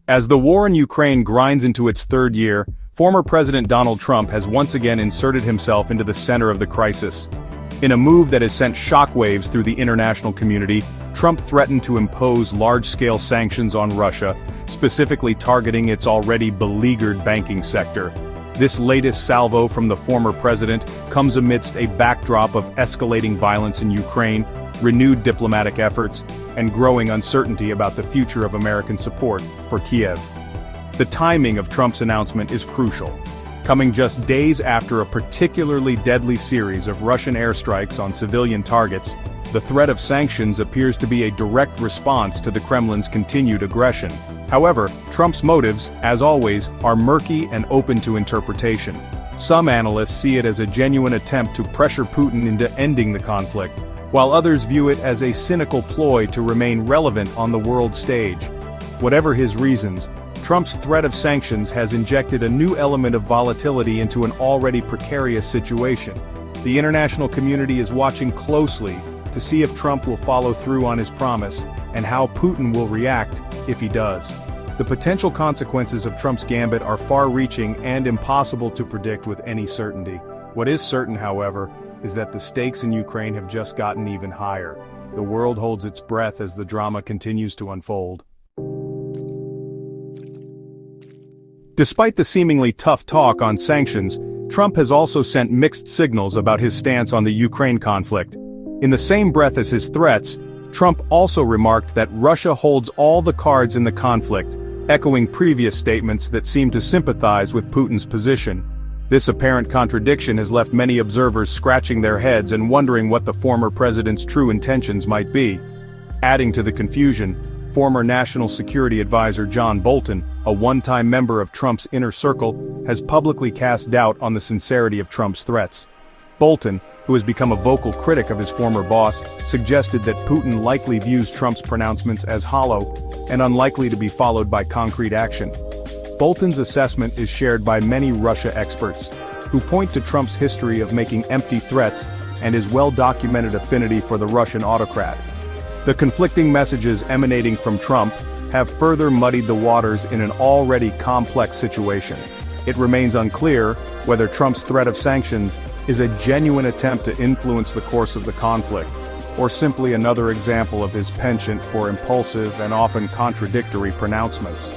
As the war in Ukraine grinds into its third year, former President Donald Trump has once again inserted himself into the center of the crisis. In a move that has sent shockwaves through the international community, Trump threatened to impose large-scale sanctions on Russia, specifically targeting its already beleaguered banking sector. This latest salvo from the former president comes amidst a backdrop of escalating violence in Ukraine, renewed diplomatic efforts, and growing uncertainty about the future of American support for Kiev. The timing of Trump's announcement is crucial, coming just days after a particularly deadly series of Russian airstrikes on civilian targets. The threat of sanctions appears to be a direct response to the Kremlin's continued aggression. However, Trump's motives, as always, are murky and open to interpretation. Some analysts see it as a genuine attempt to pressure Putin into ending the conflict, while others view it as a cynical ploy to remain relevant on the world stage. Whatever his reasons, Trump's threat of sanctions has injected a new element of volatility into an already precarious situation. The international community is watching closely to see if Trump will follow through on his promise, and how Putin will react if he does. The potential consequences of Trump's gambit are far-reaching and impossible to predict with any certainty. What is certain, however, is that the stakes in Ukraine have just gotten even higher. The world holds its breath as the drama continues to unfold. Despite the seemingly tough talk on sanctions, Trump has also sent mixed signals about his stance on the Ukraine conflict. In the same breath as his threats, Trump also remarked that Russia holds all the cards in the conflict, echoing previous statements that seem to sympathize with Putin's position. This apparent contradiction has left many observers scratching their heads and wondering what the former president's true intentions might be. Adding to the confusion, former National Security Advisor John Bolton, a one-time member of Trump's inner circle, has publicly cast doubt on the sincerity of Trump's threats. Bolton, who has become a vocal critic of his former boss, suggested that Putin likely views Trump's pronouncements as hollow and unlikely to be followed by concrete action. Bolton's assessment is shared by many Russia experts, who point to Trump's history of making empty threats and his well-documented affinity for the Russian autocrat. The conflicting messages emanating from Trump have further muddied the waters in an already complex situation. It remains unclear whether Trump's threat of sanctions is a genuine attempt to influence the course of the conflict, or simply another example of his penchant for impulsive and often contradictory pronouncements.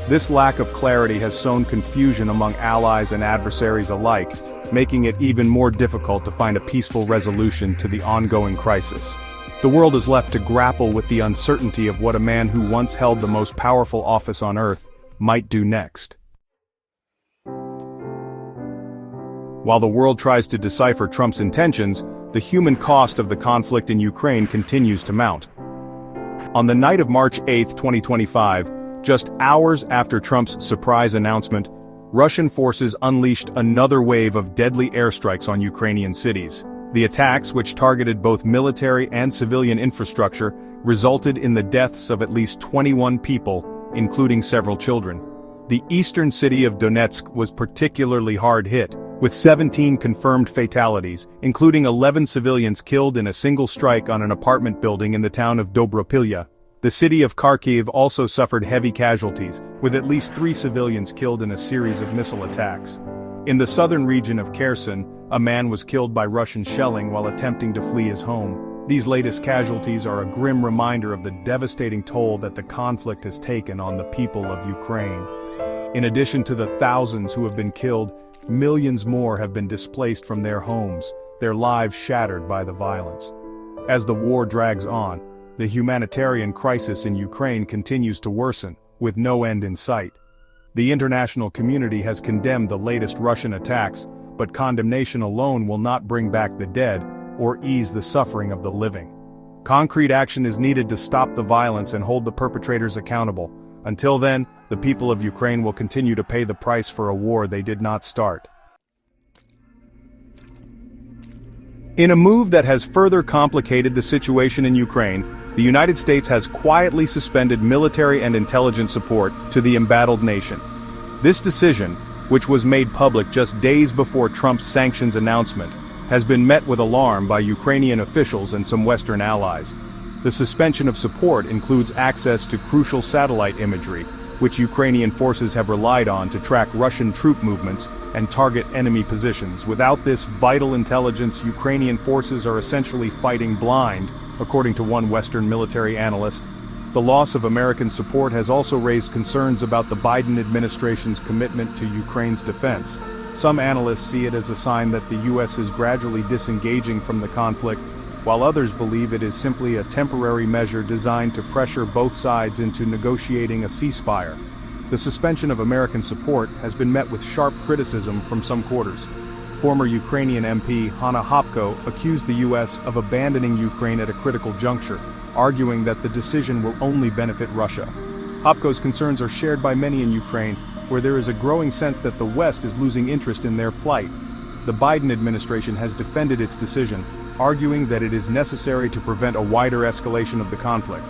This lack of clarity has sown confusion among allies and adversaries alike, making it even more difficult to find a peaceful resolution to the ongoing crisis. The world is left to grapple with the uncertainty of what a man who once held the most powerful office on earth might do next. While the world tries to decipher Trump's intentions, the human cost of the conflict in Ukraine continues to mount. On the night of March 8, 2025, just hours after Trump's surprise announcement, Russian forces unleashed another wave of deadly airstrikes on Ukrainian cities. The attacks, which targeted both military and civilian infrastructure, resulted in the deaths of at least 21 people, including several children. The eastern city of Donetsk was particularly hard hit, with 17 confirmed fatalities, including 11 civilians killed in a single strike on an apartment building in the town of Dobropilya. The city of Kharkiv also suffered heavy casualties, with at least 3 civilians killed in a series of missile attacks. In the southern region of Kherson, a man was killed by Russian shelling while attempting to flee his home. These latest casualties are a grim reminder of the devastating toll that the conflict has taken on the people of Ukraine. In addition to the thousands who have been killed, millions more have been displaced from their homes, their lives shattered by the violence. As the war drags on, the humanitarian crisis in Ukraine continues to worsen, with no end in sight. The international community has condemned the latest Russian attacks, but condemnation alone will not bring back the dead or ease the suffering of the living. Concrete action is needed to stop the violence and hold the perpetrators accountable. Until then, the people of Ukraine will continue to pay the price for a war they did not start. In a move that has further complicated the situation in Ukraine, the United States has quietly suspended military and intelligence support to the embattled nation. This decision, which was made public just days before Trump's sanctions announcement, has been met with alarm by Ukrainian officials and some Western allies. The suspension of support includes access to crucial satellite imagery, which Ukrainian forces have relied on to track Russian troop movements and target enemy positions. Without this vital intelligence, Ukrainian forces are essentially fighting blind, according to one Western military analyst. The loss of American support has also raised concerns about the Biden administration's commitment to Ukraine's defense. Some analysts see it as a sign that the U.S. is gradually disengaging from the conflict, while others believe it is simply a temporary measure designed to pressure both sides into negotiating a ceasefire. The suspension of American support has been met with sharp criticism from some quarters. Former Ukrainian MP Hanna Hopko accused the U.S. of abandoning Ukraine at a critical juncture, arguing that the decision will only benefit Russia. Hopko's concerns are shared by many in Ukraine, where there is a growing sense that the West is losing interest in their plight. The Biden administration has defended its decision, arguing that it is necessary to prevent a wider escalation of the conflict.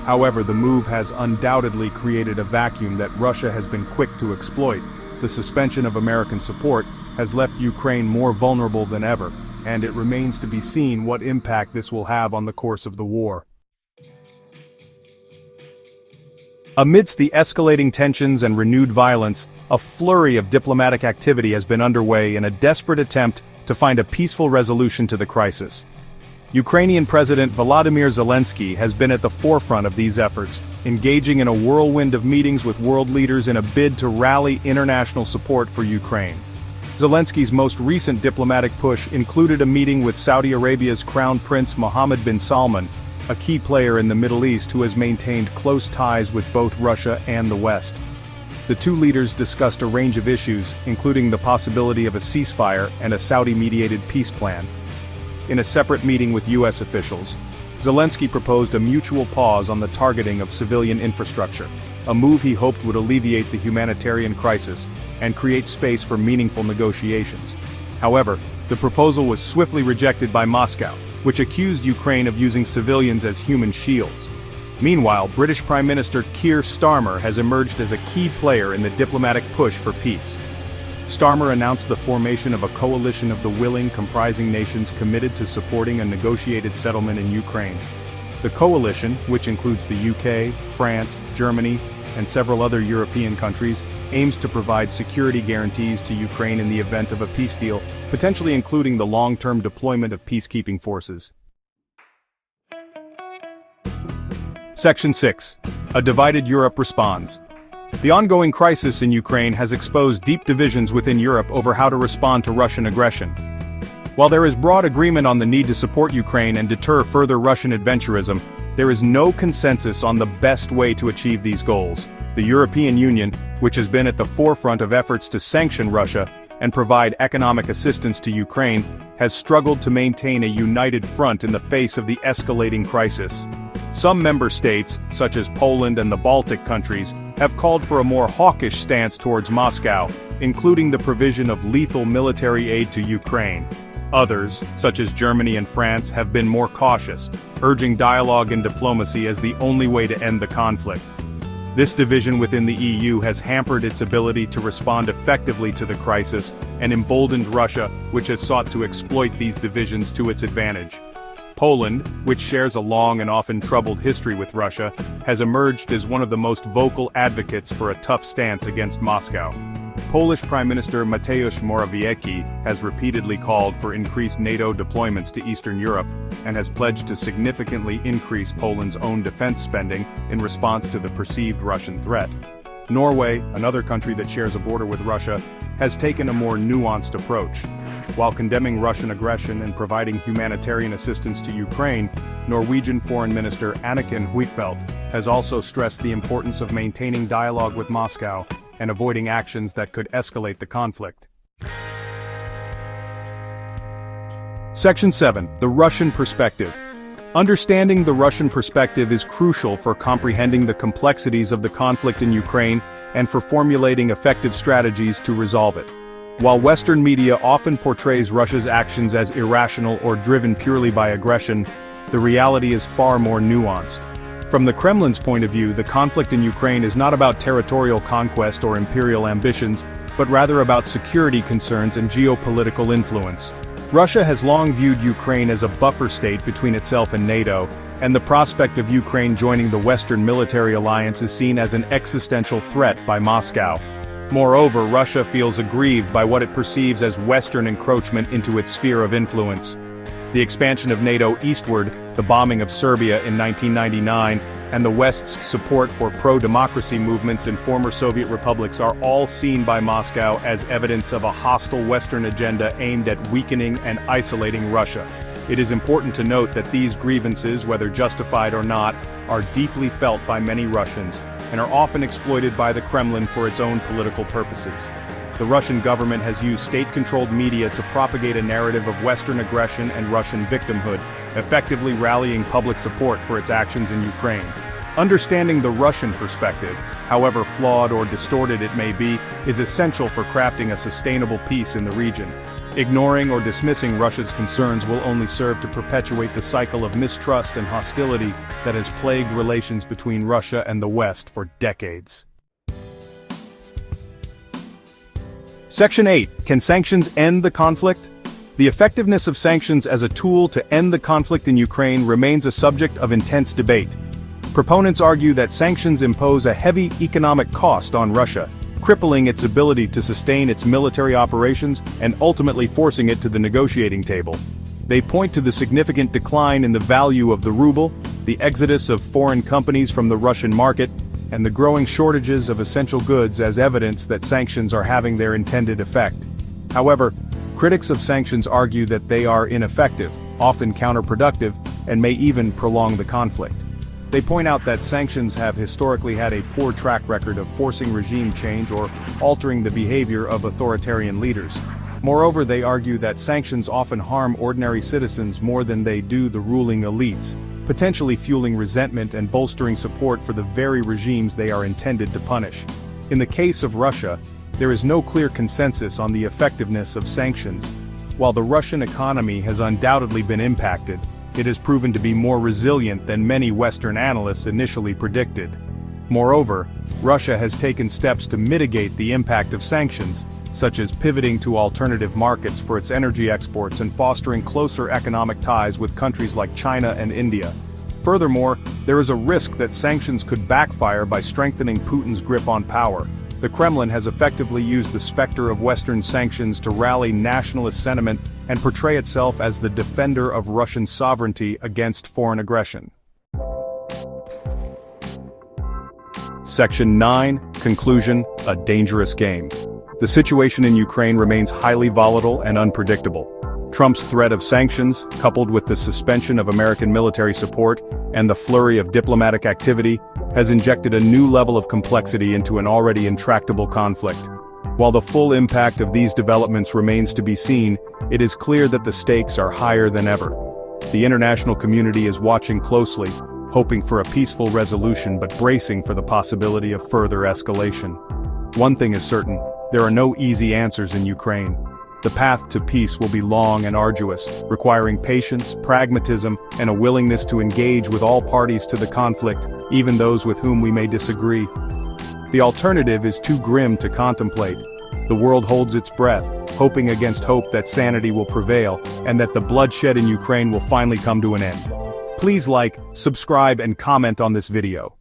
However, the move has undoubtedly created a vacuum that Russia has been quick to exploit. The suspension of American support has left Ukraine more vulnerable than ever, and it remains to be seen what impact this will have on the course of the war. Amidst the escalating tensions and renewed violence, a flurry of diplomatic activity has been underway in a desperate attempt to find a peaceful resolution to the crisis. Ukrainian President Volodymyr Zelensky has been at the forefront of these efforts, engaging in a whirlwind of meetings with world leaders in a bid to rally international support for Ukraine. Zelensky's most recent diplomatic push included a meeting with Saudi Arabia's Crown Prince Mohammed bin Salman, a key player in the Middle East who has maintained close ties with both Russia and the West. The two leaders discussed a range of issues, including the possibility of a ceasefire and a Saudi-mediated peace plan. In a separate meeting with U.S. officials, Zelensky proposed a mutual pause on the targeting of civilian infrastructure, a move he hoped would alleviate the humanitarian crisis and create space for meaningful negotiations. However, the proposal was swiftly rejected by Moscow, which accused Ukraine of using civilians as human shields. Meanwhile, British Prime Minister Keir Starmer has emerged as a key player in the diplomatic push for peace. Starmer announced the formation of a coalition of the willing, comprising nations committed to supporting a negotiated settlement in Ukraine. The coalition, which includes the UK, France, Germany, and several other European countries, aims to provide security guarantees to Ukraine in the event of a peace deal, potentially including the long-term deployment of peacekeeping forces. Section 6. A divided Europe responds. The ongoing crisis in Ukraine has exposed deep divisions within Europe over how to respond to Russian aggression. While there is broad agreement on the need to support Ukraine and deter further Russian adventurism, there is no consensus on the best way to achieve these goals. The European Union, which has been at the forefront of efforts to sanction Russia and provide economic assistance to Ukraine, has struggled to maintain a united front in the face of the escalating crisis. Some member states, such as Poland and the Baltic countries, have called for a more hawkish stance towards Moscow, including the provision of lethal military aid to Ukraine. Others, such as Germany and France, have been more cautious, urging dialogue and diplomacy as the only way to end the conflict. This division within the EU has hampered its ability to respond effectively to the crisis and emboldened Russia, which has sought to exploit these divisions to its advantage. Poland, which shares a long and often troubled history with Russia, has emerged as one of the most vocal advocates for a tough stance against Moscow. Polish Prime Minister Mateusz Morawiecki has repeatedly called for increased NATO deployments to Eastern Europe and has pledged to significantly increase Poland's own defense spending in response to the perceived Russian threat. Norway, another country that shares a border with Russia, has taken a more nuanced approach. While condemning Russian aggression and providing humanitarian assistance to Ukraine, Norwegian Foreign Minister Anniken Huitfeldt has also stressed the importance of maintaining dialogue with Moscow and avoiding actions that could escalate the conflict. Section 7. The Russian Perspective. Understanding the Russian perspective is crucial for comprehending the complexities of the conflict in Ukraine and for formulating effective strategies to resolve it. While Western media often portrays Russia's actions as irrational or driven purely by aggression, the reality is far more nuanced. From the Kremlin's point of view, the conflict in Ukraine is not about territorial conquest or imperial ambitions, but rather about security concerns and geopolitical influence. Russia has long viewed Ukraine as a buffer state between itself and NATO, and the prospect of Ukraine joining the Western military alliance is seen as an existential threat by Moscow. Moreover, Russia feels aggrieved by what it perceives as Western encroachment into its sphere of influence. The expansion of NATO eastward, the bombing of Serbia in 1999, and the West's support for pro-democracy movements in former Soviet republics are all seen by Moscow as evidence of a hostile Western agenda aimed at weakening and isolating Russia. It is important to note that these grievances, whether justified or not, are deeply felt by many Russians, and are often exploited by the Kremlin for its own political purposes. The Russian government has used state-controlled media to propagate a narrative of Western aggression and Russian victimhood, effectively rallying public support for its actions in Ukraine. Understanding the Russian perspective, however flawed or distorted it may be, is essential for crafting a sustainable peace in the region. Ignoring or dismissing Russia's concerns will only serve to perpetuate the cycle of mistrust and hostility that has plagued relations between Russia and the West for decades. Section 8. Can sanctions end the conflict? The effectiveness of sanctions as a tool to end the conflict in Ukraine remains a subject of intense debate. Proponents argue that sanctions impose a heavy economic cost on Russia, crippling its ability to sustain its military operations and ultimately forcing it to the negotiating table. They point to the significant decline in the value of the ruble, the exodus of foreign companies from the Russian market, and the growing shortages of essential goods as evidence that sanctions are having their intended effect. However, critics of sanctions argue that they are ineffective, often counterproductive, and may even prolong the conflict. They point out that sanctions have historically had a poor track record of forcing regime change or altering the behavior of authoritarian leaders. Moreover, they argue that sanctions often harm ordinary citizens more than they do the ruling elites, potentially fueling resentment and bolstering support for the very regimes they are intended to punish. In the case of Russia, there is no clear consensus on the effectiveness of sanctions. While the Russian economy has undoubtedly been impacted, it has proven to be more resilient than many Western analysts initially predicted. Moreover, Russia has taken steps to mitigate the impact of sanctions, such as pivoting to alternative markets for its energy exports and fostering closer economic ties with countries like China and India. Furthermore, there is a risk that sanctions could backfire by strengthening Putin's grip on power. The Kremlin has effectively used the specter of Western sanctions to rally nationalist sentiment and portray itself as the defender of Russian sovereignty against foreign aggression. Section 9. Conclusion: a dangerous game. The situation in Ukraine remains highly volatile and unpredictable. Trump's threat of sanctions, coupled with the suspension of American military support and the flurry of diplomatic activity, has injected a new level of complexity into an already intractable conflict. While the full impact of these developments remains to be seen, it is clear that the stakes are higher than ever. The international community is watching closely, hoping for a peaceful resolution but bracing for the possibility of further escalation. One thing is certain: there are no easy answers in Ukraine. The path to peace will be long and arduous, requiring patience, pragmatism, and a willingness to engage with all parties to the conflict, even those with whom we may disagree. The alternative is too grim to contemplate. The world holds its breath, hoping against hope that sanity will prevail, and that the bloodshed in Ukraine will finally come to an end. Please like, subscribe, and comment on this video.